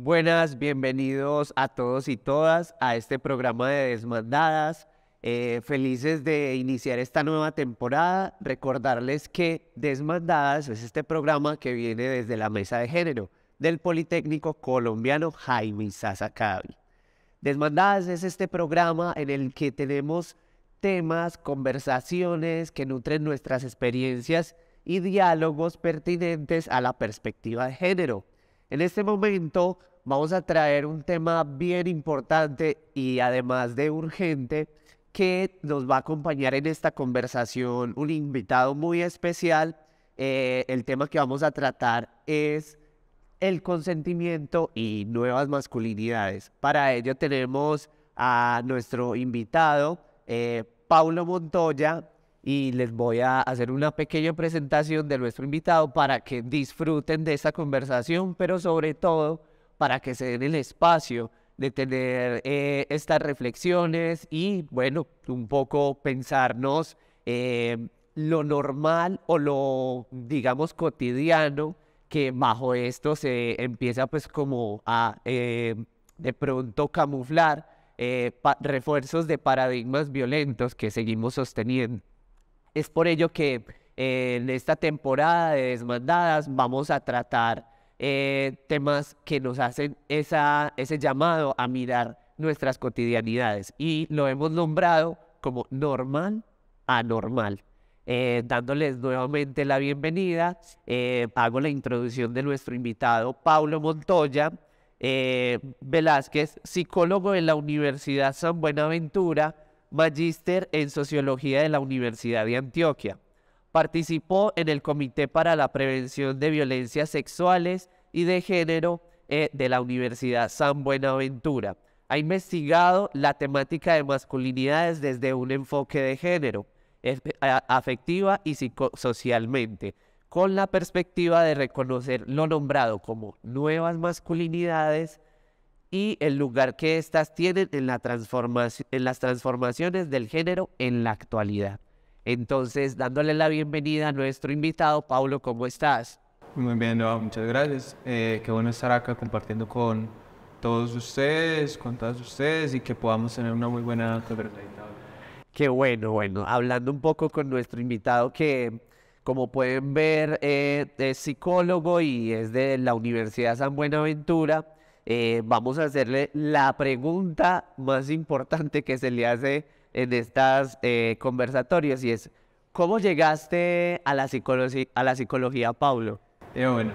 Buenas, bienvenidos a todos y todas a este programa de Desmandadas. Felices de iniciar esta nueva temporada. Recordarles que Desmandadas es este programa que viene desde la Mesa de Género del Politécnico Colombiano Jaime Sasa Cadavid. Desmandadas es este programa en el que tenemos temas, conversaciones que nutren nuestras experiencias y diálogos pertinentes a la perspectiva de género. En este momento vamos a traer un tema bien importante y además de urgente que nos va a acompañar en esta conversación un invitado muy especial. El tema que vamos a tratar es el consentimiento y nuevas masculinidades. Para ello tenemos a nuestro invitado, Paulo Montoya, y les voy a hacer una pequeña presentación de nuestro invitado para que disfruten de esta conversación, pero sobre todo para que se den el espacio de tener estas reflexiones y, bueno, un poco pensarnos lo normal o lo, digamos, cotidiano que bajo esto se empieza pues como a de pronto camuflar refuerzos de paradigmas violentos que seguimos sosteniendo. Es por ello que en esta temporada de Desmandadas vamos a tratar temas que nos hacen ese llamado a mirar nuestras cotidianidades y lo hemos nombrado como normal, anormal. Dándoles nuevamente la bienvenida, hago la introducción de nuestro invitado Paulo Montoya Velázquez, psicólogo de la Universidad San Buenaventura, magíster en Sociología de la Universidad de Antioquia. Participó en el Comité para la Prevención de Violencias Sexuales y de Género de la Universidad San Buenaventura. Ha investigado la temática de masculinidades desde un enfoque de género, afectiva y psicosocialmente, con la perspectiva de reconocer lo nombrado como nuevas masculinidades y el lugar que éstas tienen en las transformaciones del género en la actualidad. Entonces, dándole la bienvenida a nuestro invitado, Paulo, ¿cómo estás? Muy bien, no, muchas gracias. Qué bueno estar acá compartiendo con todos ustedes, con todas ustedes y que podamos tener una muy buena conversación. Qué bueno, hablando un poco con nuestro invitado que, como pueden ver, es psicólogo y es de la Universidad San Buenaventura. Vamos a hacerle la pregunta más importante que se le hace en estas conversatorios y es, ¿cómo llegaste a la psicología, Paulo? Bueno,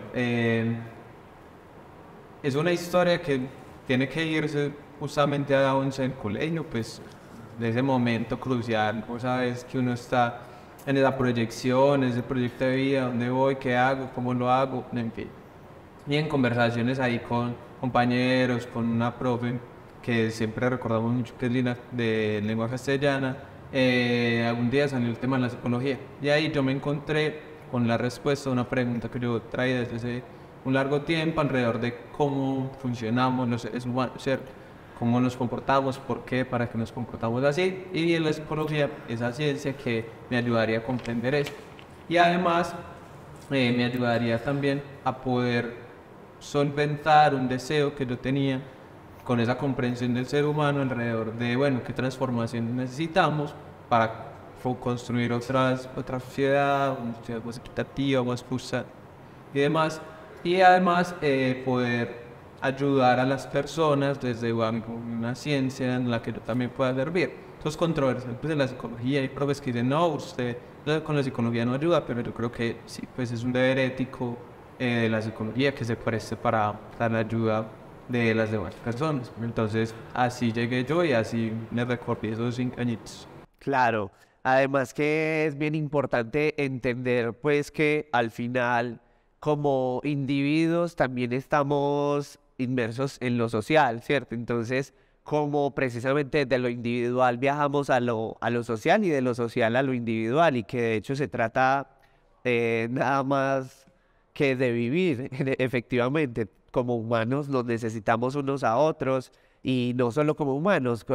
es una historia que tiene que irse justamente a 11 en el colegio, pues de ese momento crucial, vos sabes que uno está en esa proyección, ese proyecto de vida, dónde voy, qué hago, cómo lo hago, en fin. Y en conversaciones ahí con compañeros, con una profe que siempre recordamos mucho, que es Lina, de lengua castellana, algún día salió el tema de la psicología. Y ahí yo me encontré con la respuesta a una pregunta que yo traía desde hace un largo tiempo alrededor de cómo funcionamos los seres humanos, ¿cierto? Cómo nos comportamos, por qué, para qué nos comportamos así. Y en la psicología, esa ciencia que me ayudaría a comprender eso. Y además, me ayudaría también a poder solventar un deseo que yo tenía con esa comprensión del ser humano alrededor de, bueno, qué transformación necesitamos para construir otra sociedad, una sociedad más equitativa, más justa y demás. Y además poder ayudar a las personas desde una ciencia en la que yo también pueda servir. Eso es controversial, pues en la psicología hay profes que dicen, no, usted con la psicología no ayuda, pero yo creo que sí, pues es un deber ético de la psicología que se preste para dar la ayuda de las demás personas. Entonces, así llegué yo y así me recorrí esos 5 añitos. Claro, además que es bien importante entender pues que al final como individuos también estamos inmersos en lo social, ¿cierto? Entonces, como precisamente de lo individual viajamos a lo social y de lo social a lo individual y que de hecho se trata nada más que de vivir, efectivamente, como humanos nos necesitamos unos a otros y no solo como humanos,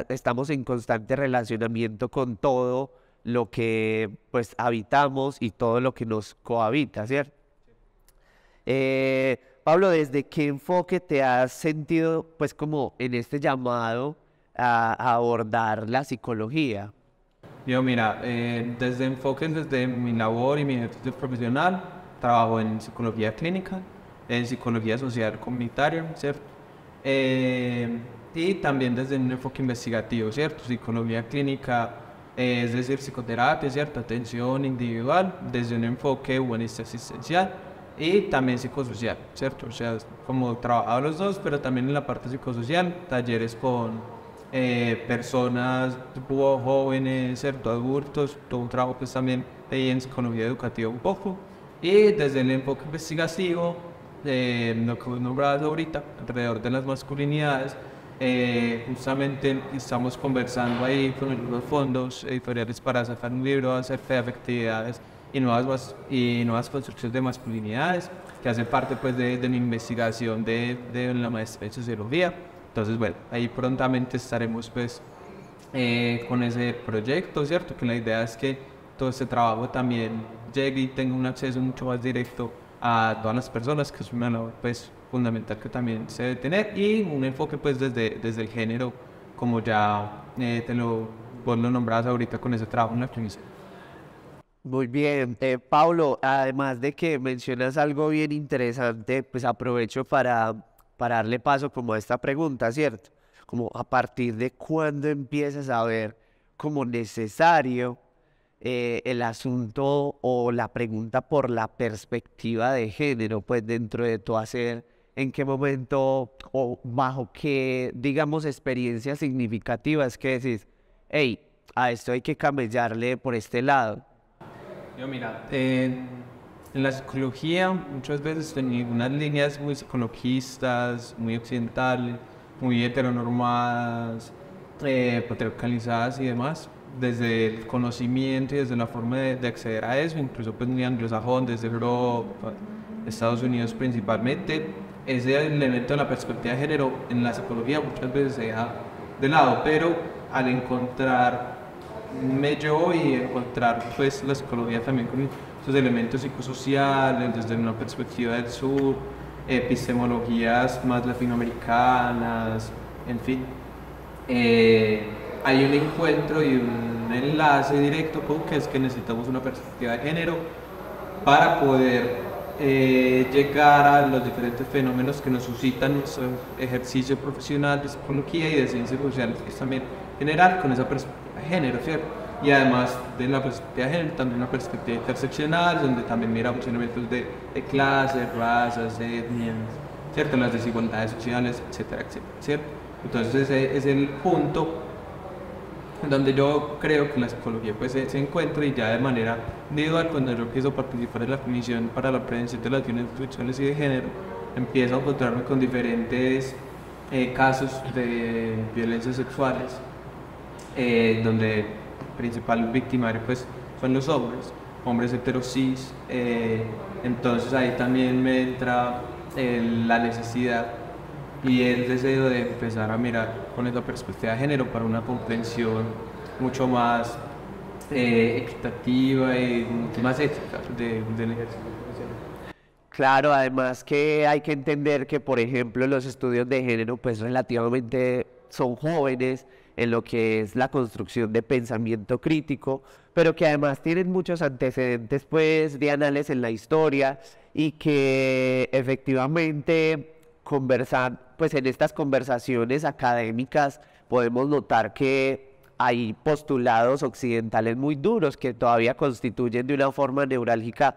estamos en constante relacionamiento con todo lo que pues habitamos y todo lo que nos cohabita, ¿cierto? Pablo, ¿desde qué enfoque te has sentido, pues, como en este llamado a abordar la psicología? Yo, mira, desde enfoques, desde mi labor y mi ejercicio profesional, trabajo en psicología clínica, en psicología social comunitaria, ¿cierto? Y también desde un enfoque investigativo, ¿cierto? Psicología clínica, es decir, psicoterapia, ¿cierto? Atención individual, desde un enfoque humanista asistencial y también psicosocial, ¿cierto? O sea, como trabajado los dos, pero también en la parte psicosocial, talleres con personas tipo jóvenes, ¿cierto? Adultos, todo un trabajo pues también ahí en psicología educativa un poco. Y desde el enfoque investigativo, lo que vos nombrabas ahorita, alrededor de las masculinidades, justamente estamos conversando ahí con los fondos editoriales para sacar un libro acerca de afectividades y nuevas construcciones de masculinidades, que hace parte pues de mi investigación de la maestría en sociología. Entonces, bueno, ahí prontamente estaremos pues con ese proyecto, ¿cierto? Que la idea es que todo este trabajo también llegue y tenga un acceso mucho más directo a todas las personas, que es una labor pues fundamental que también se debe tener, y un enfoque pues desde el género, como ya vos lo nombrabas ahorita con ese trabajo en la clínica. Muy bien, Pablo, además de que mencionas algo bien interesante, pues aprovecho para darle paso como a esta pregunta, ¿cierto? Como a partir de cuándo empiezas a ver como necesario el asunto o la pregunta por la perspectiva de género, pues dentro de tu hacer, en qué momento o bajo qué, digamos, experiencias significativas que decís, hey, a esto hay que camellarle por este lado. Yo, mira, en la psicología muchas veces tenía unas líneas muy psicologistas, muy occidentales, muy heteronormadas, patriarcalizadas y demás, desde el conocimiento y desde la forma de acceder a eso, incluso pues muy anglosajón, desde Europa, Estados Unidos principalmente, ese elemento de la perspectiva de género en la psicología muchas veces se deja de lado, pero al encontrarme yo y encontrar pues la psicología también con sus elementos psicosociales desde una perspectiva del sur, epistemologías más latinoamericanas, en fin, hay un encuentro y un enlace directo con que es que necesitamos una perspectiva de género para poder llegar a los diferentes fenómenos que nos suscitan nuestro ejercicio profesional de psicología y de ciencias sociales, que es también general con esa perspectiva de género, ¿cierto? Y además de la perspectiva de género, también una perspectiva interseccional, donde también miramos elementos de clases, razas, etnias, ¿cierto? Las desigualdades sociales, etcétera, etcétera, ¿cierto? Entonces ese es el punto donde yo creo que la psicología pues se encuentra, y ya de manera individual, cuando yo empiezo a participar en la Comisión para la Prevención de las Violencias Sexuales y de Género, empiezo a encontrarme con diferentes casos de violencias sexuales, donde el principal victimario pues son los hombres heterosis, entonces ahí también me entra la necesidad y el deseo de empezar a mirar con esa perspectiva de género para una comprensión mucho más equitativa y mucho más ética del ejercicio profesional. Claro, además que hay que entender que, por ejemplo, los estudios de género, pues relativamente son jóvenes en lo que es la construcción de pensamiento crítico, pero que además tienen muchos antecedentes, pues, de análisis en la historia y que efectivamente conversar, pues, en estas conversaciones académicas podemos notar que hay postulados occidentales muy duros que todavía constituyen de una forma neurálgica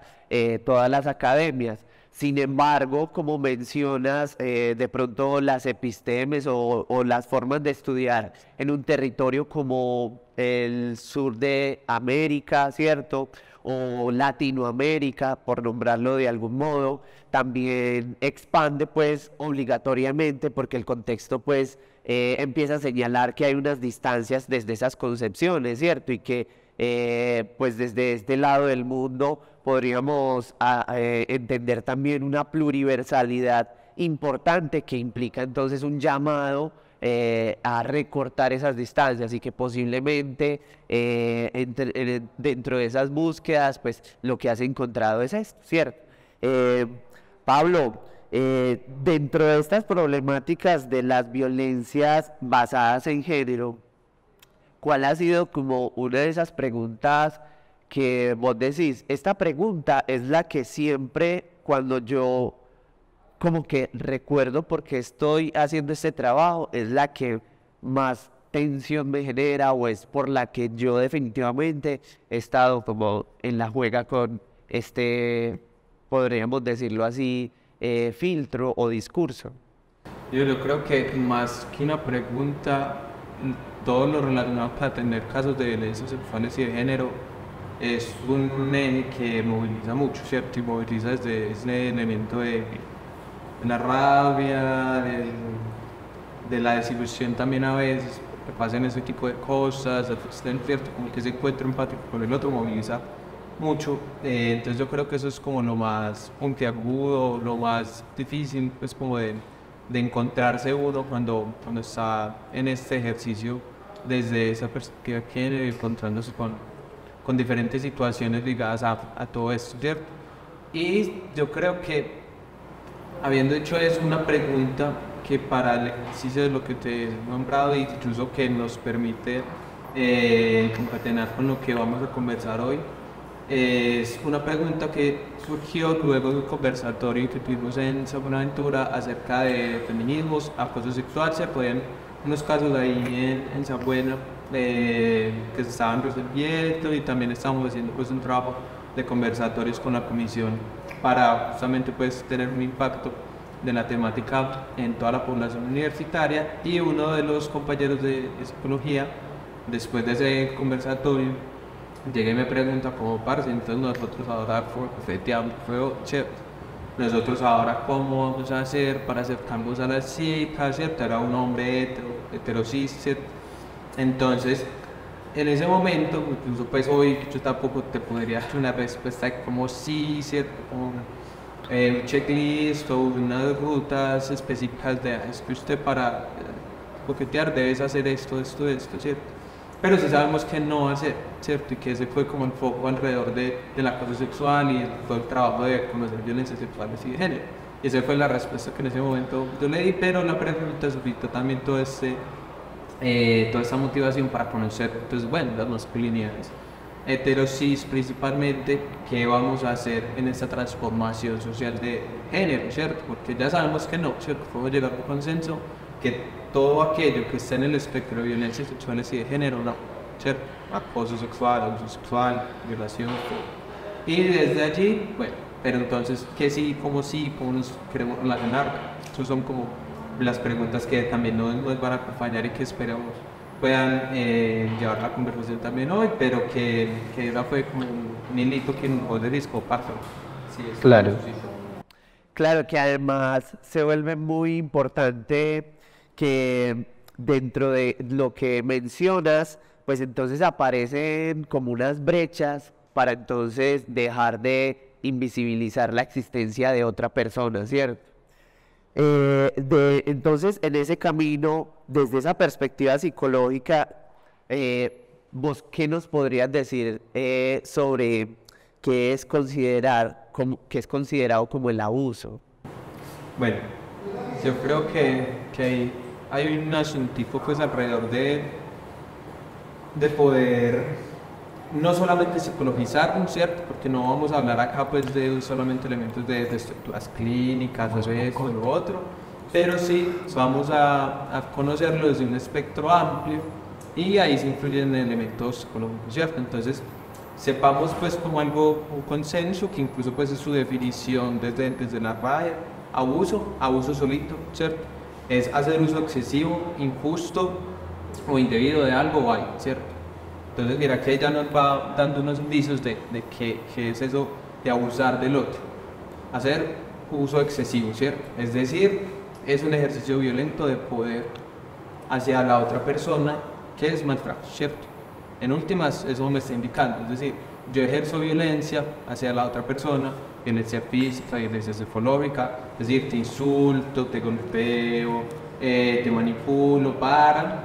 todas las academias. Sin embargo, como mencionas, de pronto las epistemes o las formas de estudiar en un territorio como el sur de América, ¿cierto? O Latinoamérica, por nombrarlo de algún modo, también expande pues obligatoriamente porque el contexto pues empieza a señalar que hay unas distancias desde esas concepciones, ¿cierto? Y que pues desde este lado del mundo podríamos entender también una pluriversalidad importante que implica entonces un llamado a recortar esas distancias y que posiblemente dentro de esas búsquedas pues lo que has encontrado es esto, ¿cierto? Eh, Pablo, Dentro de estas problemáticas de las violencias basadas en género, ¿cuál ha sido como una de esas preguntas que vos decís? Esta pregunta es la que siempre cuando yo como que recuerdo por qué estoy haciendo este trabajo, es la que más tensión me genera o es por la que yo definitivamente he estado como en la juega con este, podríamos decirlo así, filtro o discurso. Yo creo que más que una pregunta, todo lo relacionado para tener casos de violencia sexuales y de género es un nene que moviliza mucho, ¿cierto? Y moviliza desde ese elemento de la rabia, de la desilusión también a veces, que pasen ese tipo de cosas, ¿cierto? Como que ese encuentro empático con el otro moviliza mucho. Entonces yo creo que eso es como lo más puntiagudo, lo más difícil, pues como de encontrarse uno cuando está en este ejercicio desde esa perspectiva que viene encontrándose con diferentes situaciones ligadas a todo esto, ¿cierto? Y yo creo que, habiendo hecho eso, una pregunta que para el ejercicio de lo que te he nombrado, e incluso que nos permite concatenar con lo que vamos a conversar hoy, es una pregunta que surgió luego de un conversatorio que tuvimos en San Buenaventura acerca de feminismos, acoso sexual. Se podían unos casos ahí en San Buena que se estaban resolviendo, y también estamos haciendo pues un trabajo de conversatorios con la comisión para justamente pues tener un impacto de la temática en toda la población universitaria. Y uno de los compañeros de psicología, después de ese conversatorio, llega y me pregunta como parce, entonces nosotros ahora nosotros ahora cómo vamos a hacer para acercarnos a las chicas, ¿cierto? Era un hombre hetero cis, ¿cierto? Entonces, en ese momento, incluso pues hoy yo tampoco te podría dar una respuesta como sí, ¿cierto? Como un checklist o unas rutas específicas de es que usted para coquetear debes hacer esto, ¿cierto? Pero sí sabemos que no hacer, ¿cierto? Y que ese fue como el foco alrededor del acoso sexual y todo el trabajo de conocer violencias sexuales y de género. Y esa fue la respuesta que en ese momento yo le di, pero la pregunta suscitó también toda esta motivación para conocer, pues bueno, las masculinidades heterosis principalmente, qué vamos a hacer en esta transformación social de género, ¿cierto? Porque ya sabemos que no, ¿cierto? Podemos llegar a un consenso que todo aquello que está en el espectro de violencias sexuales y de género, no, ¿cierto? Acoso sexual, abuso sexual, violación, todo. Y desde allí, bueno, pero entonces, ¿qué sí, cómo nos queremos relacionar? Esas son como las preguntas que también nos van a acompañar y que esperamos puedan llevar la conversación también hoy, pero que esa fue como un hilito que nos dedicó Pártaro. Sí, claro. Claro que además se vuelve muy importante que dentro de lo que mencionas, pues entonces aparecen como unas brechas para entonces dejar de invisibilizar la existencia de otra persona, ¿cierto? Entonces, en ese camino, desde esa perspectiva psicológica, ¿vos qué nos podrías decir sobre qué es qué es considerado como el abuso? Bueno, yo creo que hay un asuntico pues alrededor de poder no solamente psicologizar, ¿cierto? Porque no vamos a hablar acá pues de solamente elementos de estructuras clínicas, o eso o lo otro, pero sí vamos a conocerlo desde un espectro amplio, y ahí se incluyen elementos psicológicos, ¿cierto? Entonces, sepamos pues como algo, un consenso, que incluso pues es su definición desde la RAE: abuso solito, ¿cierto? Es hacer uso excesivo, injusto o indebido de algo o algo, ¿cierto? Entonces, mira que ella nos va dando unos indicios de qué es eso de abusar del otro. Hacer uso excesivo, ¿cierto? Es decir, es un ejercicio violento de poder hacia la otra persona, que es maltrato, ¿cierto? En últimas, eso me está indicando. Es decir, yo ejerzo violencia hacia la otra persona, violencia física, violencia psicológica, es decir, te insulto, te golpeo, te manipulo para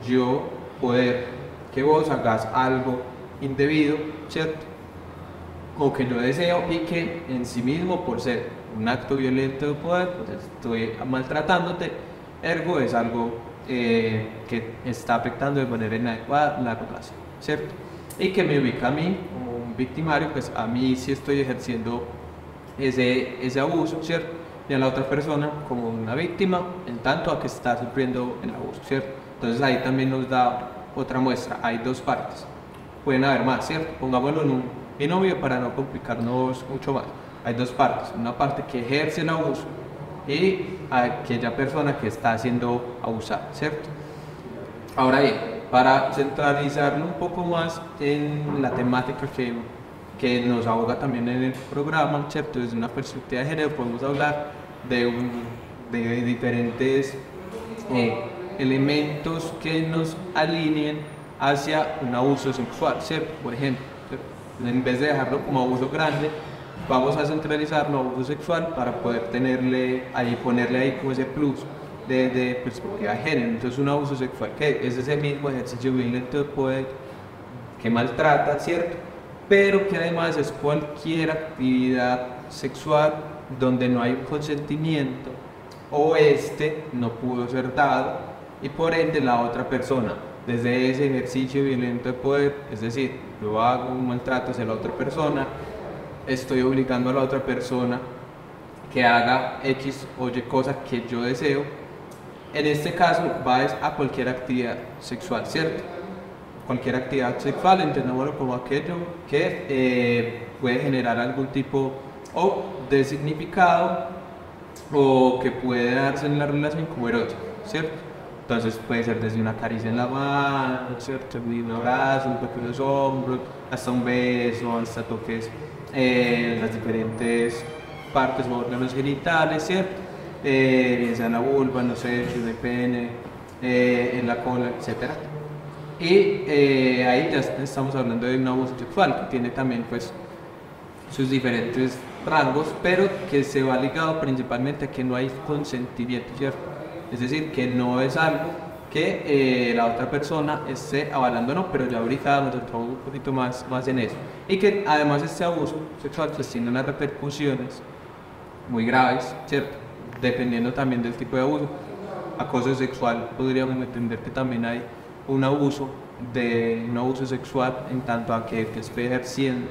yo poder que vos hagas algo indebido, ¿cierto? O que yo deseo, y que en sí mismo, por ser un acto violento de poder, pues estoy maltratándote, ergo es algo que está afectando de manera inadecuada la relación, ¿cierto? Y que me ubica a mí como un victimario, pues a mí sí estoy ejerciendo ese abuso, ¿cierto? Y a la otra persona como una víctima, en tanto a que está sufriendo el abuso, ¿cierto? Entonces ahí también nos da otra muestra, hay dos partes, pueden haber más, ¿cierto? Pongámoslo en un binomio para no complicarnos mucho más. Hay dos partes, una parte que ejerce el abuso y aquella persona que está siendo abusada, ¿cierto? Ahora bien, para centralizarlo un poco más en la temática que nos aboga también en el programa, ¿cierto? Desde una perspectiva de género podemos hablar de diferentes elementos que nos alineen hacia un abuso sexual, ¿cierto? Por ejemplo, ¿cierto? En vez de dejarlo como abuso grande, vamos a centralizarlo a abuso sexual para poder ponerle ahí como ese plus de perspectiva de género. Entonces un abuso sexual que es ese mismo ejercicio violento de poder que maltrata, ¿cierto? Pero que además es cualquier actividad sexual donde no hay un consentimiento o no pudo ser dado y por ende la otra persona desde ese ejercicio violento de poder, es decir, yo hago un maltrato hacia la otra persona, estoy obligando a la otra persona que haga X o Y cosa que yo deseo. En este caso va a cualquier actividad sexual, ¿cierto? Cualquier actividad sexual, entendámoslo como aquello que puede generar algún tipo o de significado o que puede darse en la relación como erótico, ¿cierto? Entonces puede ser desde una caricia en la mano, ¿cierto? Un abrazo, un toque en los hombros, hasta un beso, hasta toques en las diferentes partes o órganos genitales, ¿cierto? Bien sea en la vulva, no sé, en el pene, en la cola, etc. Y ahí ya estamos hablando de un abuso sexual que tiene también pues sus diferentes rangos, pero que se va ligado principalmente a que no hay consentimiento, ¿cierto? Es decir, que no es algo que la otra persona esté avalando, no, pero ya ahorita nos entramos un poquito más en eso. Y que además este abuso sexual pues tiene unas repercusiones muy graves, ¿cierto? Dependiendo también del tipo de abuso. Acoso sexual, podríamos entender que también hay un abuso sexual en tanto a que esté ejerciendo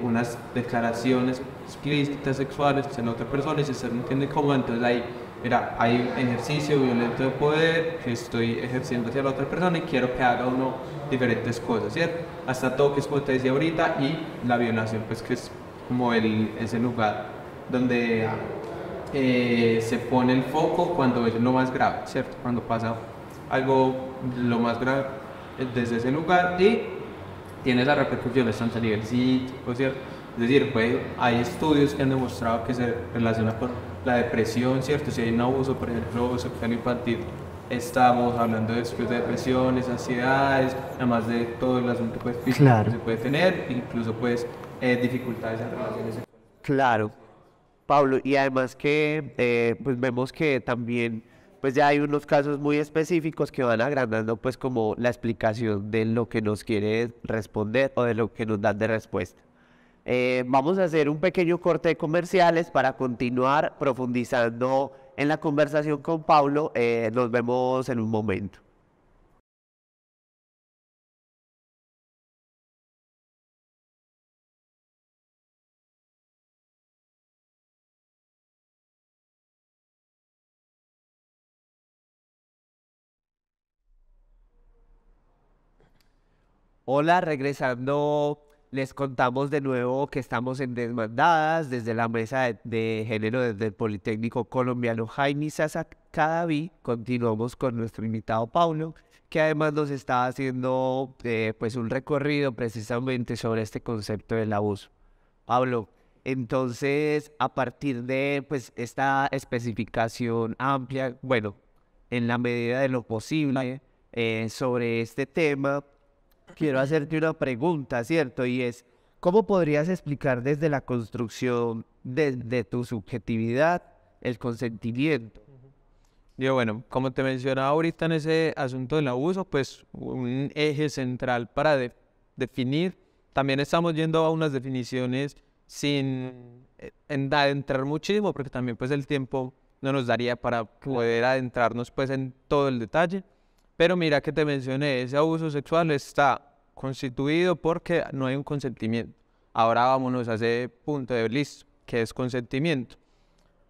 unas declaraciones explícitas sexuales en otra persona y si se entiende cómo, entonces ahí, mira, hay un ejercicio violento de poder que estoy ejerciendo hacia la otra persona y quiero que haga uno diferentes cosas, ¿cierto? Hasta toques, como te decía ahorita, y la violación, pues que es como ese lugar donde se pone el foco cuando es lo más grave, ¿cierto? Cuando pasa algo lo más grave desde ese lugar y tiene esas repercusiones tanto a nivel psíquico, ¿cierto? Es decir, hay estudios que han demostrado que se relaciona con la depresión, ¿cierto? Si hay un abuso, por ejemplo, sexual infantil, estamos hablando después de depresiones, ansiedades, además de todo el asunto pues, físico que se puede tener, incluso pues dificultades en relaciones sexuales. Claro, Pablo, y además que pues vemos que también pues ya hay unos casos muy específicos que van agrandando pues como la explicación de lo que nos quiere responder o de lo que nos dan de respuesta. Vamos a hacer un pequeño corte de comerciales para continuar profundizando en la conversación con Pablo. Nos vemos en un momento. Hola, regresando, les contamos de nuevo que estamos en Desmandadas desde la mesa de género desde el Politécnico Colombiano Jaime Sasa Cadaví. Continuamos con nuestro invitado Paulo, que además nos está haciendo pues un recorrido precisamente sobre este concepto del abuso. Pablo, entonces a partir de pues esta especificación amplia, bueno, en la medida de lo posible sobre este tema, quiero hacerte una pregunta, ¿cierto? Y es, ¿cómo podrías explicar desde la construcción de tu subjetividad el consentimiento? Yo, bueno, como te mencionaba ahorita en ese asunto del abuso, pues un eje central para definir, también estamos yendo a unas definiciones sin adentrar muchísimo, porque también pues el tiempo no nos daría para poder adentrarnos pues en todo el detalle. Pero mira que te mencioné, ese abuso sexual está constituido porque no hay un consentimiento. Ahora vámonos a ese punto de listo, que es consentimiento.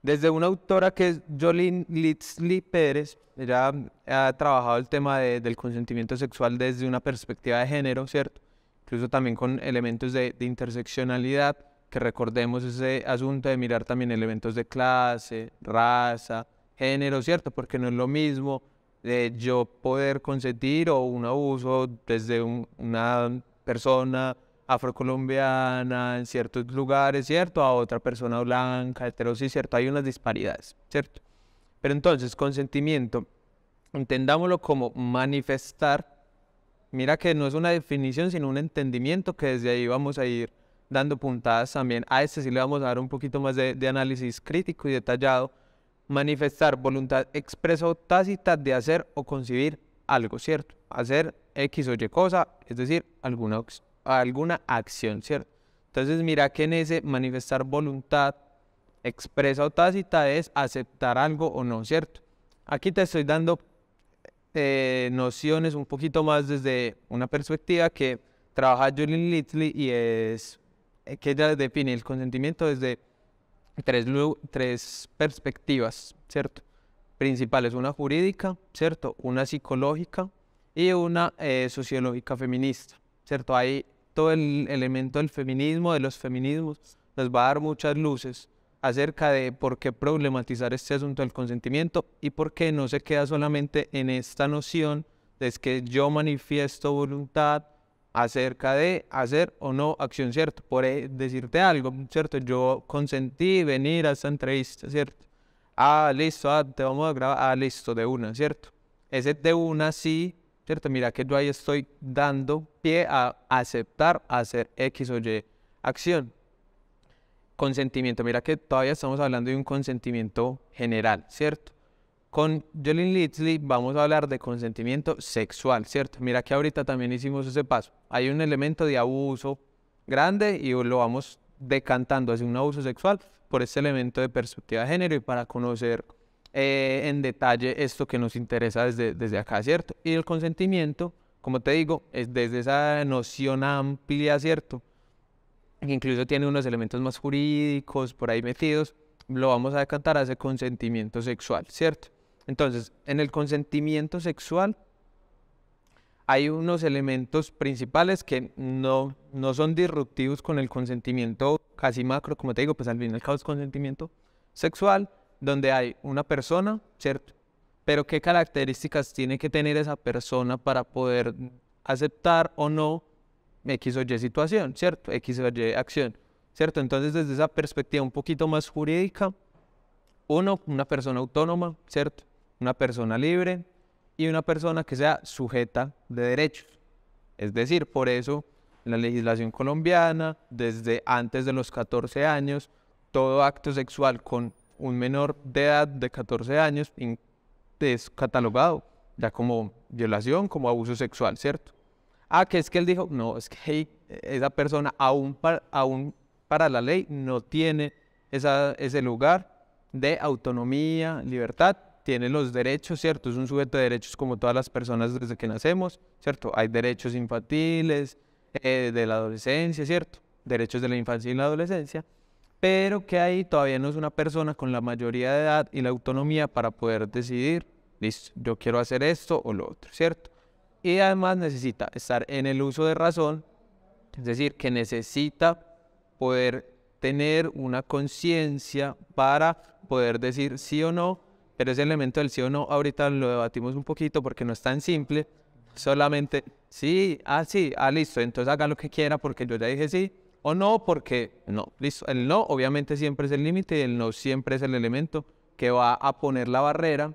Desde una autora que es Jolene Litzli Pérez, ella ha trabajado el tema del consentimiento sexual desde una perspectiva de género, ¿cierto? Incluso también con elementos de interseccionalidad, que recordemos ese asunto de mirar también elementos de clase, raza, género, ¿cierto? Porque no es lo mismo yo poder consentir o un abuso desde una persona afrocolombiana en ciertos lugares, ¿cierto? A otra persona blanca, heterosis, ¿cierto? Hay unas disparidades, ¿cierto? Pero entonces, consentimiento, entendámoslo como manifestar. Mira que no es una definición, sino un entendimiento que desde ahí vamos a ir dando puntadas también. A este sí le vamos a dar un poquito más de análisis crítico y detallado. Manifestar voluntad expresa o tácita de hacer o concebir algo, ¿cierto? Hacer X o Y cosa, es decir, alguna acción, ¿cierto? Entonces mira que en ese manifestar voluntad expresa o tácita es aceptar algo o no, ¿cierto? Aquí te estoy dando nociones un poquito más desde una perspectiva que trabaja Jolene Litzli y es que ella define el consentimiento desde tres perspectivas, ¿cierto? Principales, una jurídica, ¿cierto? Una psicológica y una sociológica feminista, ¿cierto? Ahí todo el elemento del feminismo, de los feminismos, nos va a dar muchas luces acerca de por qué problematizar este asunto del consentimiento y por qué no se queda solamente en esta noción de que yo manifiesto voluntad acerca de hacer o no acción, ¿cierto? Por decirte algo, ¿cierto? Yo consentí venir a esta entrevista, ¿cierto? Ah, listo, te vamos a grabar, ah, listo, de una, ¿cierto? Ese de una sí, ¿cierto? Mira que yo ahí estoy dando pie a aceptar hacer X o Y acción. Consentimiento, mira que todavía estamos hablando de un consentimiento general, ¿cierto? Con Jolene Litzli vamos a hablar de consentimiento sexual, ¿cierto? Mira que ahorita también hicimos ese paso. Hay un elemento de abuso grande y lo vamos decantando hacia un abuso sexual por este elemento de perspectiva de género y para conocer en detalle esto que nos interesa desde acá, ¿cierto? Y el consentimiento, como te digo, es desde esa noción amplia, ¿cierto? Que incluso tiene unos elementos más jurídicos por ahí metidos, lo vamos a decantar a ese consentimiento sexual, ¿cierto? Entonces, en el consentimiento sexual hay unos elementos principales que no son disruptivos con el consentimiento casi macro, como te digo, pues al fin y al cabo es consentimiento sexual, donde hay una persona, ¿cierto? Pero ¿qué características tiene que tener esa persona para poder aceptar o no X o Y situación, ¿cierto? X o Y acción, ¿cierto? Entonces, desde esa perspectiva un poquito más jurídica, una persona autónoma, ¿cierto? Una persona libre y una persona que sea sujeta de derechos. Es decir, por eso, en la legislación colombiana, desde antes de los 14 años, todo acto sexual con un menor de edad de 14 años es catalogado ya como violación, como abuso sexual, ¿cierto? Ah, que es que él dijo, no, es que esa persona aún para la ley no tiene ese lugar de autonomía, libertad, tiene los derechos, ¿cierto? Es un sujeto de derechos como todas las personas desde que nacemos, ¿cierto? Hay derechos infantiles, de la adolescencia, ¿cierto? Derechos de la infancia y la adolescencia, pero que ahí todavía no es una persona con la mayoría de edad y la autonomía para poder decidir, listo, yo quiero hacer esto o lo otro, ¿cierto? Y además necesita estar en el uso de razón, es decir, que necesita poder tener una conciencia para poder decir sí o no, pero ese elemento del sí o no ahorita lo debatimos un poquito porque no es tan simple, solamente sí, listo, entonces haga lo que quiera porque yo ya dije sí, o no porque no, listo, el no obviamente siempre es el límite y el no siempre es el elemento que va a poner la barrera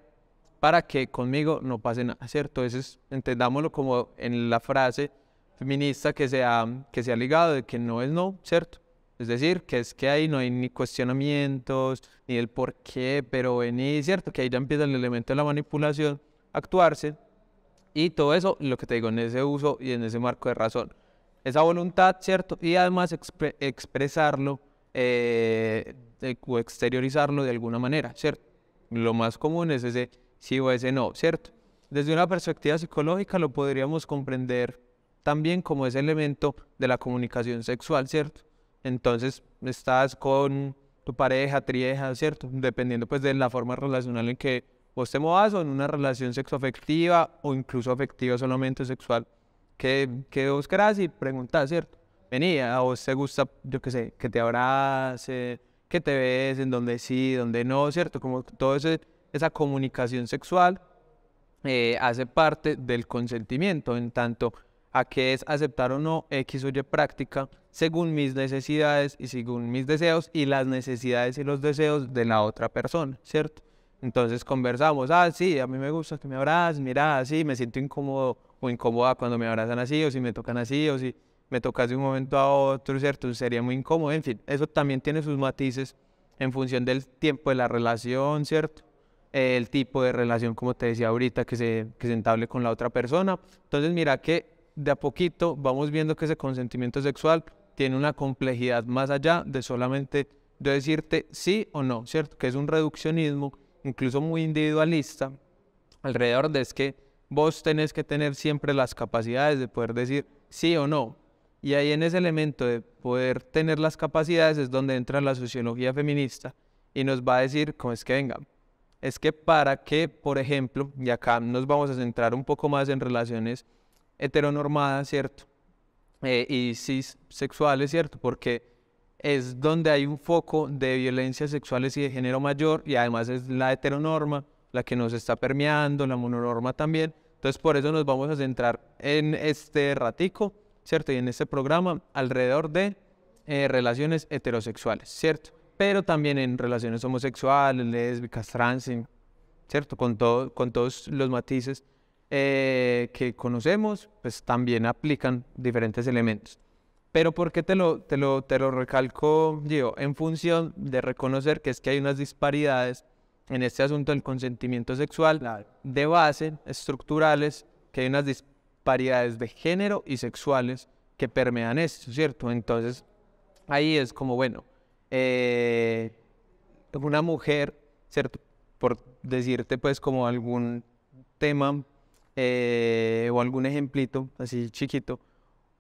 para que conmigo no pase nada, ¿cierto? Entonces, entendámoslo como en la frase feminista que se ha ligado de que no es no, ¿cierto? Es decir, que es que ahí no hay ni cuestionamientos, ni el por qué, pero vení, ¿cierto? Que ahí ya empieza el elemento de la manipulación a actuarse y todo eso, lo que te digo, en ese uso y en ese marco de razón. Esa voluntad, ¿cierto? Y además expresarlo o exteriorizarlo de alguna manera, ¿cierto? Lo más común es ese sí o ese no, ¿cierto? Desde una perspectiva psicológica lo podríamos comprender también como ese elemento de la comunicación sexual, ¿cierto? Entonces estás con tu pareja, trieja, ¿cierto? Dependiendo pues de la forma relacional en que vos te movas o en una relación sexoafectiva o incluso afectiva solamente sexual que vos querás y preguntás, ¿cierto? Vení, a vos te gusta, yo qué sé, que te abrace, que te besen, donde sí, donde no, ¿cierto? Como todo esa comunicación sexual hace parte del consentimiento, en tanto a que es aceptar o no X o Y práctica según mis necesidades y según mis deseos y las necesidades y los deseos de la otra persona, ¿cierto? Entonces conversamos, sí, a mí me gusta que me abraces, mira, así, me siento incómodo o incómoda cuando me abrazan así, o si me tocan así, o si me tocas de un momento a otro, ¿cierto? Sería muy incómodo, en fin, eso también tiene sus matices en función del tiempo de la relación, ¿cierto? El tipo de relación, como te decía ahorita, que se entable con la otra persona. Entonces, mira que de a poquito vamos viendo que ese consentimiento sexual tiene una complejidad más allá de solamente de decirte sí o no, ¿cierto? Que es un reduccionismo, incluso muy individualista, alrededor de es que vos tenés que tener siempre las capacidades de poder decir sí o no. Y ahí en ese elemento de poder tener las capacidades es donde entra la sociología feminista y nos va a decir, cómo es que venga, es que para que, por ejemplo, y acá nos vamos a centrar un poco más en relaciones heteronormadas, ¿cierto? Y cis-sexuales, ¿cierto? Porque es donde hay un foco de violencias sexuales y de género mayor y además es la heteronorma la que nos está permeando, la mononorma también. Entonces por eso nos vamos a centrar en este ratico, ¿cierto? Y en este programa alrededor de relaciones heterosexuales, ¿cierto? Pero también en relaciones homosexuales, lésbicas, trans, ¿cierto? Con todos los matices que conocemos, pues también aplican diferentes elementos. Pero ¿por qué te lo recalco, Gio? En función de reconocer que es que hay unas disparidades en este asunto del consentimiento sexual, claro, de base, estructurales, que hay unas disparidades de género y sexuales que permean esto, ¿cierto? Entonces, ahí es como, bueno, una mujer, ¿cierto? Por decirte pues como algún tema o algún ejemplito así chiquito,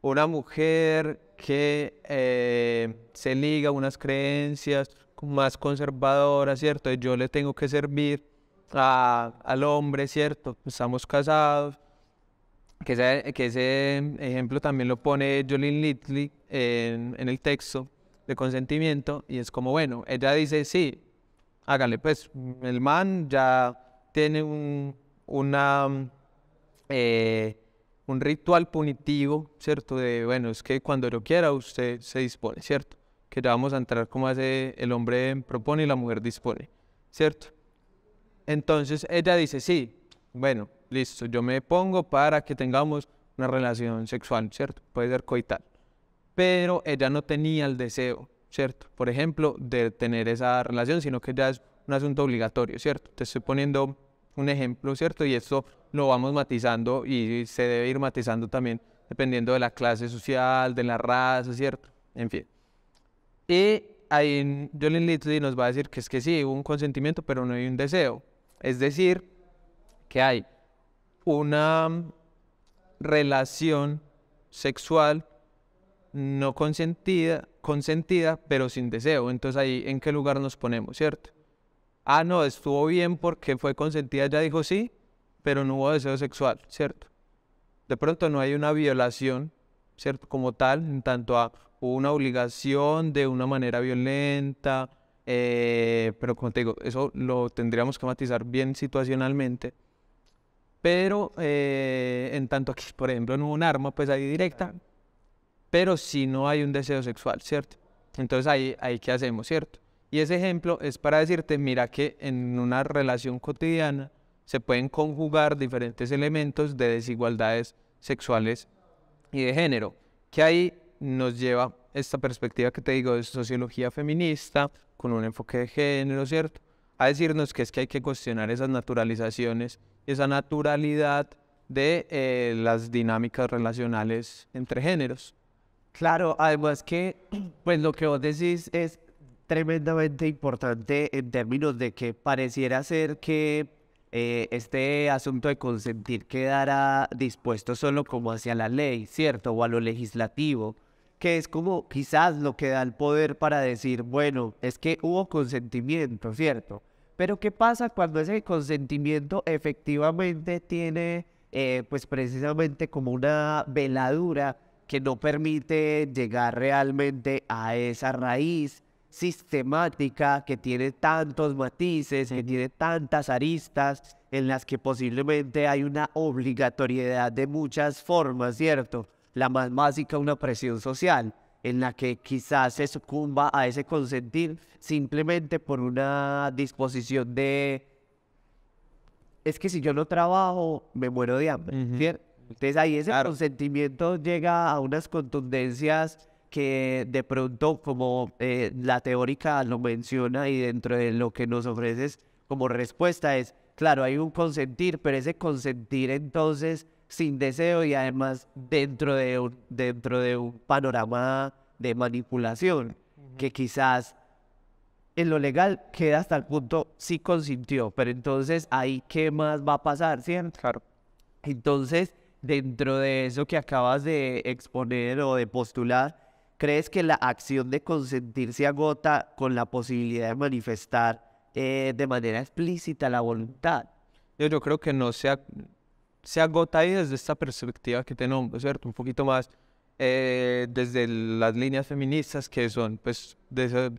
una mujer que se liga a unas creencias más conservadoras, ¿cierto? Yo le tengo que servir al hombre, ¿cierto? Estamos casados. Que ese ejemplo también lo pone Jolene Little en el texto de consentimiento y es como, bueno, ella dice, sí, hágale, pues el man ya tiene un ritual punitivo, ¿cierto? De, bueno, es que cuando yo quiera usted se dispone, ¿cierto? Que ya vamos a entrar como hace el hombre propone y la mujer dispone, ¿cierto? Entonces ella dice, sí, bueno, listo, yo me pongo para que tengamos una relación sexual, ¿cierto? Puede ser coital. Pero ella no tenía el deseo, ¿cierto? Por ejemplo, de tener esa relación, sino que ya es un asunto obligatorio, ¿cierto? Te estoy poniendo un ejemplo, ¿cierto? Y esto lo vamos matizando y se debe ir matizando también dependiendo de la clase social, de la raza, ¿cierto? En fin. Y ahí Jolene Little nos va a decir que es que sí, hubo un consentimiento, pero no hay un deseo. Es decir, que hay una relación sexual no consentida, pero sin deseo. Entonces ahí, ¿en qué lugar nos ponemos, cierto? No, estuvo bien porque fue consentida, ya dijo sí, pero no hubo deseo sexual, ¿cierto? De pronto no hay una violación, ¿cierto? Como tal, en tanto a una obligación de una manera violenta, pero como te digo, eso lo tendríamos que matizar bien situacionalmente. Pero en tanto aquí, por ejemplo, no hubo un arma, pues ahí directa, pero si no hay un deseo sexual, ¿cierto? Entonces ahí ¿qué hacemos, cierto? Y ese ejemplo es para decirte, mira que en una relación cotidiana se pueden conjugar diferentes elementos de desigualdades sexuales y de género, que ahí nos lleva esta perspectiva que te digo de sociología feminista, con un enfoque de género, ¿cierto? A decirnos que es que hay que cuestionar esas naturalizaciones, esa naturalidad de las dinámicas relacionales entre géneros. Claro, además que, pues lo que vos decís es tremendamente importante en términos de que pareciera ser que este asunto de consentir quedara dispuesto solo como hacia la ley, ¿cierto? O a lo legislativo, que es como quizás lo que da el poder para decir, bueno, es que hubo consentimiento, ¿cierto? Pero ¿qué pasa cuando ese consentimiento efectivamente tiene, pues precisamente como una veladura que no permite llegar realmente a esa raíz sistemática que tiene tantos matices, que tiene tantas aristas, en las que posiblemente hay una obligatoriedad de muchas formas, ¿cierto? La más básica, una presión social, en la que quizás se sucumba a ese consentir simplemente por una disposición de, es que si yo no trabajo, me muero de hambre, ¿cierto? Entonces ahí ese Claro. consentimiento llega a unas contundencias que de pronto, como la teórica lo menciona y dentro de lo que nos ofreces como respuesta es, claro, hay un consentir, pero ese consentir entonces sin deseo y además dentro de un panorama de manipulación, que quizás en lo legal queda hasta el punto sí consintió, pero entonces ahí qué más va a pasar, ¿cierto? Claro. Entonces, dentro de eso que acabas de exponer o de postular, ¿crees que la acción de consentir se agota con la posibilidad de manifestar de manera explícita la voluntad? Yo creo que no se agota ahí desde esta perspectiva que te nombro, ¿cierto? Un poquito más desde las líneas feministas que son, pues, de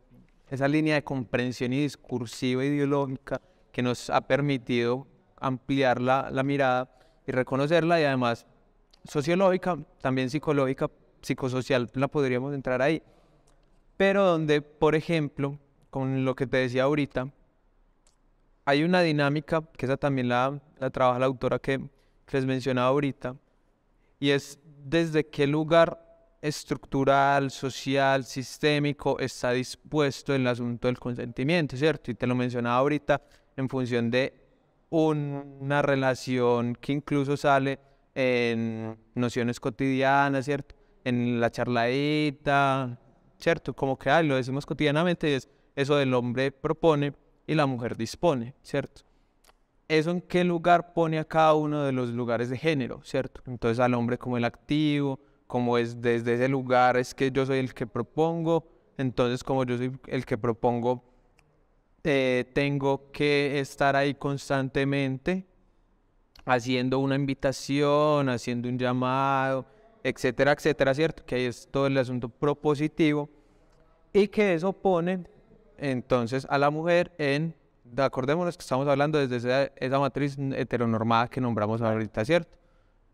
esa línea de comprensión y discursiva ideológica que nos ha permitido ampliar la mirada y reconocerla, y además sociológica, también psicológica, psicosocial, la podríamos entrar ahí, pero donde, por ejemplo, con lo que te decía ahorita, hay una dinámica, que esa también la trabaja la autora que les mencionaba ahorita, y es desde qué lugar estructural, social, sistémico está dispuesto el asunto del consentimiento, ¿cierto? Y te lo mencionaba ahorita en función de una relación que incluso sale en nociones cotidianas, ¿cierto? En la charladita, ¿cierto? Como que lo decimos cotidianamente y es eso del hombre propone y la mujer dispone, ¿cierto? ¿Eso en qué lugar pone a cada uno de los lugares de género, cierto? Entonces al hombre como el activo, como es desde ese lugar es que yo soy el que propongo, entonces como yo soy el que propongo, tengo que estar ahí constantemente haciendo una invitación, haciendo un llamado, etcétera, etcétera, ¿cierto? Que ahí es todo el asunto propositivo y que eso pone entonces a la mujer acordémonos que estamos hablando desde esa matriz heteronormada que nombramos ahorita, ¿cierto?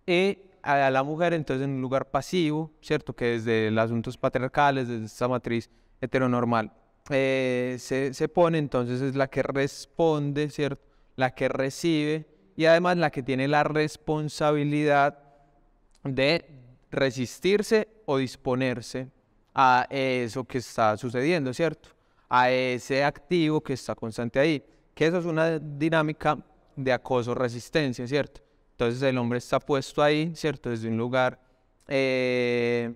Y a la mujer entonces en un lugar pasivo, ¿cierto? Que desde los asuntos patriarcales, desde esa matriz heteronormal, se pone, entonces es la que responde, ¿cierto? La que recibe y además la que tiene la responsabilidad de resistirse o disponerse a eso que está sucediendo, ¿cierto? A ese activo que está constante ahí, que eso es una dinámica de acoso-resistencia, ¿cierto? Entonces el hombre está puesto ahí, ¿cierto? Desde un lugar de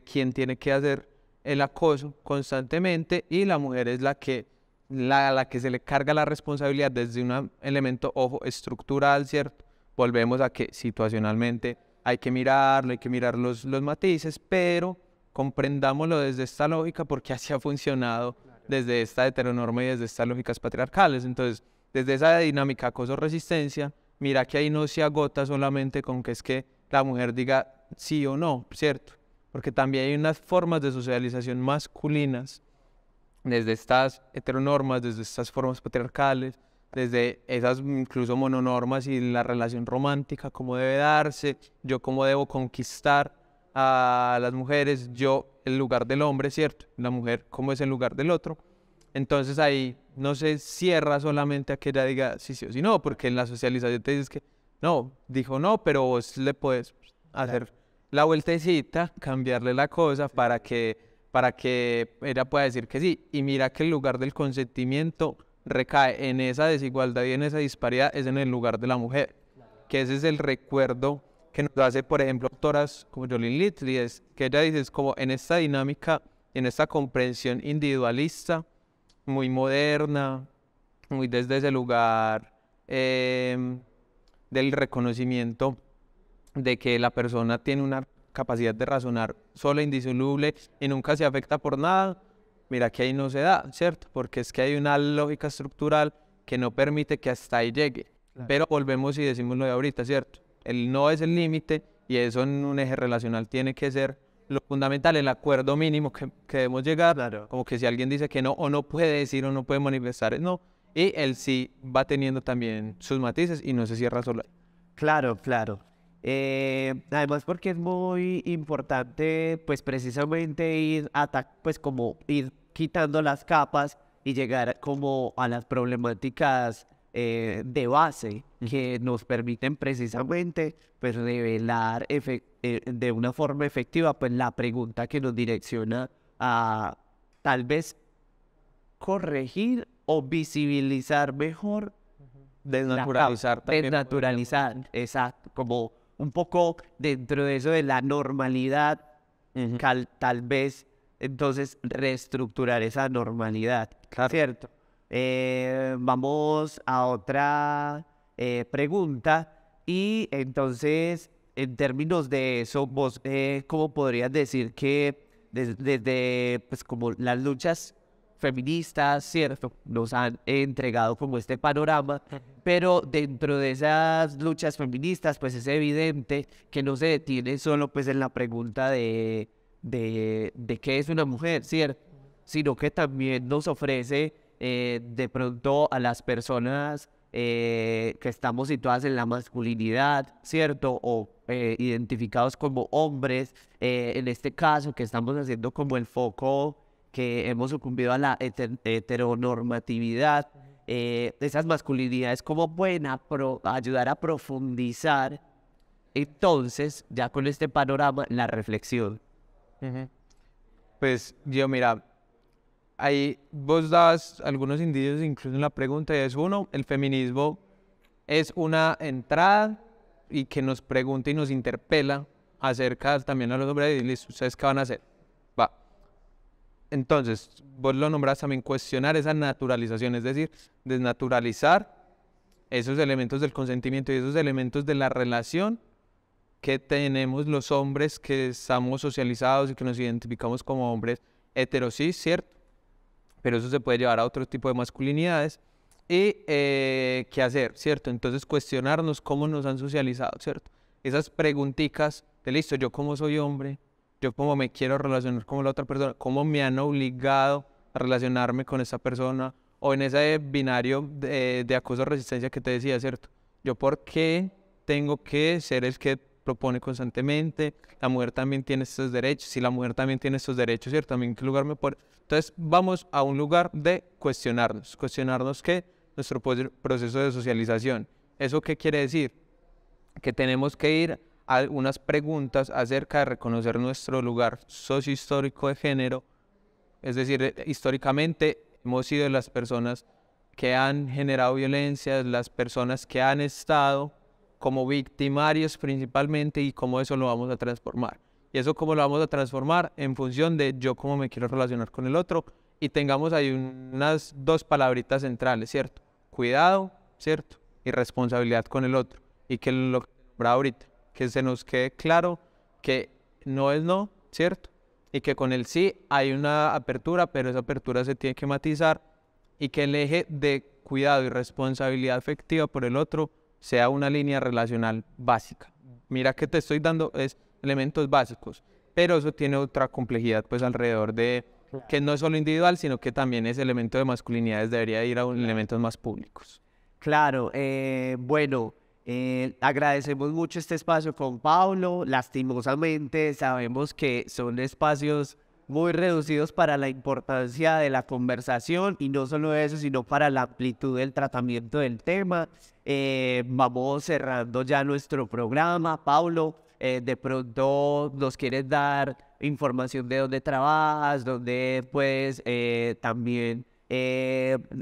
quien tiene que hacer el acoso constantemente y la mujer es la que se le carga la responsabilidad desde un elemento, ojo, estructural, ¿cierto? Volvemos a que situacionalmente hay que mirarlo, hay que mirar los matices, pero comprendámoslo desde esta lógica porque así ha funcionado desde esta heteronorma y desde estas lógicas patriarcales. Entonces, desde esa dinámica acoso-resistencia, mira que ahí no se agota solamente con que es que la mujer diga sí o no, ¿cierto? Porque también hay unas formas de socialización masculinas, desde estas heteronormas, desde estas formas patriarcales, desde esas incluso mononormas y la relación romántica, cómo debe darse, yo cómo debo conquistar a las mujeres, yo el lugar del hombre, ¿cierto? La mujer, cómo es el lugar del otro. Entonces ahí no se cierra solamente a que ella diga sí, sí o sí no, porque en la socialización te dices que no, dijo no, pero vos le puedes hacer la vueltecita, cambiarle la cosa para que ella pueda decir que sí. Y mira que el lugar del consentimiento recae en esa desigualdad y en esa disparidad, es en el lugar de la mujer, que ese es el recuerdo que nos hace, por ejemplo, autoras como Jolene Little, es que ella dice, es como en esta dinámica en esta comprensión individualista, muy moderna, muy desde ese lugar del reconocimiento de que la persona tiene una capacidad de razonar sola, indisoluble y nunca se afecta por nada. Mira que ahí no se da, ¿cierto? Porque es que hay una lógica estructural que no permite que hasta ahí llegue. Claro. Pero volvemos y decimos lo de ahorita, ¿cierto? El no es el límite y eso en un eje relacional tiene que ser lo fundamental, el acuerdo mínimo que debemos llegar. Claro. Como que si alguien dice que no, o no puede decir o no puede manifestar, no. Y el sí va teniendo también sus matices y no se cierra solo ahí. Claro, claro. Además porque es muy importante pues precisamente ir pues como ir quitando las capas y llegar como a las problemáticas de base que nos permiten precisamente pues revelar de una forma efectiva pues la pregunta que nos direcciona a tal vez corregir o visibilizar mejor. Desnaturalizar. Desnaturalizar, exacto, como un poco dentro de eso de la normalidad, tal vez entonces reestructurar esa normalidad, claro. ¿Cierto? Vamos a otra pregunta y entonces en términos de eso, vos, ¿cómo podrías decir que desde pues como las luchas feministas, ¿cierto? Nos han entregado como este panorama, pero dentro de esas luchas feministas, pues es evidente que no se detiene solo pues en la pregunta de qué es una mujer, ¿cierto? Sino que también nos ofrece de pronto a las personas que estamos situadas en la masculinidad, ¿cierto? O identificados como hombres, en este caso que estamos haciendo como el foco que hemos sucumbido a la heteronormatividad, esas masculinidades como pueden ayudar a profundizar entonces, ya con este panorama, la reflexión. Pues yo, mira, ahí vos dabas algunos indicios incluso en la pregunta, y es uno, el feminismo es una entrada y que nos pregunta y nos interpela acerca también a los hombres y listo, ¿ustedes qué van a hacer? Va. Entonces, vos lo nombrás también cuestionar esa naturalización, es decir, desnaturalizar esos elementos del consentimiento y esos elementos de la relación que tenemos los hombres que estamos socializados y que nos identificamos como hombres heterosis, ¿cierto? Pero eso se puede llevar a otro tipo de masculinidades. Y qué hacer, ¿cierto? Entonces cuestionarnos cómo nos han socializado, ¿cierto? Esas preguntitas de listo, yo como soy hombre, yo cómo me quiero relacionar con la otra persona, cómo me han obligado a relacionarme con esa persona, o en ese binario de acoso-resistencia que te decía, ¿cierto? Yo por qué tengo que ser el que propone constantemente, la mujer también tiene estos derechos, si la mujer también tiene estos derechos, ¿cierto? También en qué lugar me pone. Entonces vamos a un lugar de cuestionarnos que nuestro proceso de socialización. ¿Eso qué quiere decir? Que tenemos que ir a algunas preguntas acerca de reconocer nuestro lugar sociohistórico de género, es decir, históricamente hemos sido las personas que han generado violencia, las personas que han estado como victimarios principalmente, y cómo eso lo vamos a transformar. Y eso cómo lo vamos a transformar en función de yo cómo me quiero relacionar con el otro, y tengamos ahí unas dos palabritas centrales, ¿cierto? Cuidado, ¿cierto? Y responsabilidad con el otro. Y que lo que nombra ahorita, que se nos quede claro que no es no, ¿cierto? Y que con el sí hay una apertura, pero esa apertura se tiene que matizar, y que el eje de cuidado y responsabilidad afectiva por el otro sea una línea relacional básica. Mira que te estoy dando es elementos básicos, pero eso tiene otra complejidad pues alrededor de que no es solo individual, sino que también ese elemento de masculinidades debería ir a elementos más públicos. Claro, bueno, agradecemos mucho este espacio con Pablo. Lastimosamente sabemos que son espacios muy reducidos para la importancia de la conversación, y no solo eso, sino para la amplitud del tratamiento del tema. Vamos cerrando ya nuestro programa. Pablo, de pronto nos quieres dar información de dónde trabajas, dónde puedes también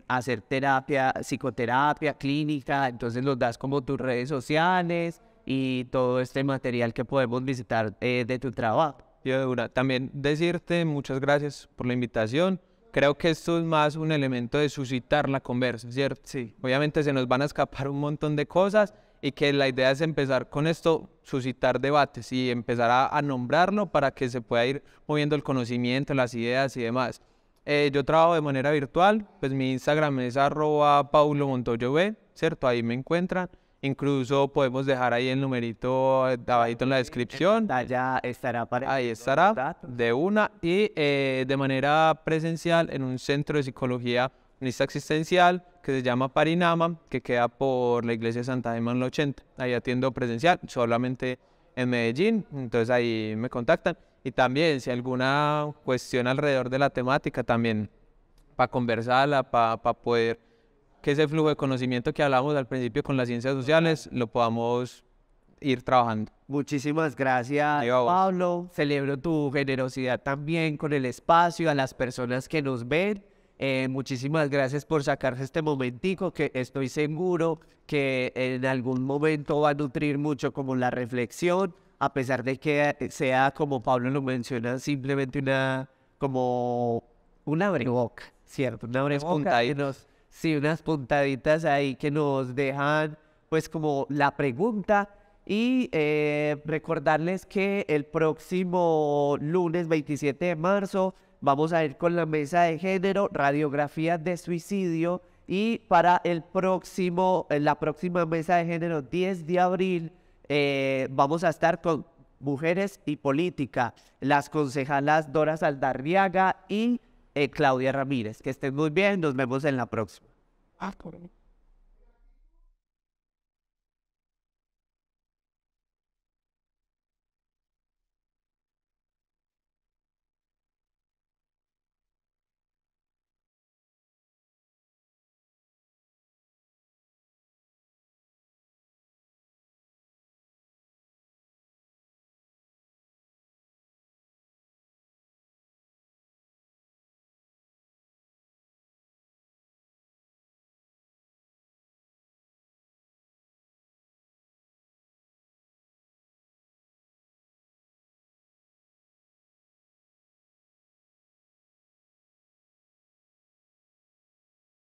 hacer terapia, psicoterapia clínica. Entonces nos das como tus redes sociales y todo este material que podemos visitar de tu trabajo. Yo de una. También decirte muchas gracias por la invitación. Creo que esto es más un elemento de suscitar la conversa, ¿cierto? Sí. Obviamente se nos van a escapar un montón de cosas y que la idea es empezar con esto, suscitar debates y empezar a nombrarlo para que se pueda ir moviendo el conocimiento, las ideas y demás. Yo trabajo de manera virtual, pues mi Instagram es @paulomontoyov, ¿cierto? Ahí me encuentran. Incluso podemos dejar ahí el numerito abajito en la descripción. Allá estará para Ahí estará, de una. Y de manera presencial en un centro de psicología humanista existencial que se llama Parinama, que queda por la iglesia de Santa Gema en la 80. Ahí atiendo presencial, solamente en Medellín, entonces ahí me contactan. Y también, si alguna cuestión alrededor de la temática, también para conversarla, para poder que ese flujo de conocimiento que hablamos al principio con las ciencias sociales lo podamos ir trabajando. Muchísimas gracias, Ahí va vos. Pablo. Celebro tu generosidad también con el espacio, a las personas que nos ven. Muchísimas gracias por sacarse este momentico que estoy seguro que en algún momento va a nutrir mucho como la reflexión, a pesar de que sea, como Pablo lo menciona, simplemente como una abreboca, ¿cierto? Una abreboca que nos, sí, unas puntaditas ahí que nos dejan pues como la pregunta. Y recordarles que el próximo lunes 27 de marzo vamos a ir con la mesa de género, radiografías de suicidio, y para la próxima mesa de género 10 de abril vamos a estar con mujeres y política, las concejalas Dora Saldarriaga y Claudia Ramírez. Que estén muy bien, nos vemos en la próxima.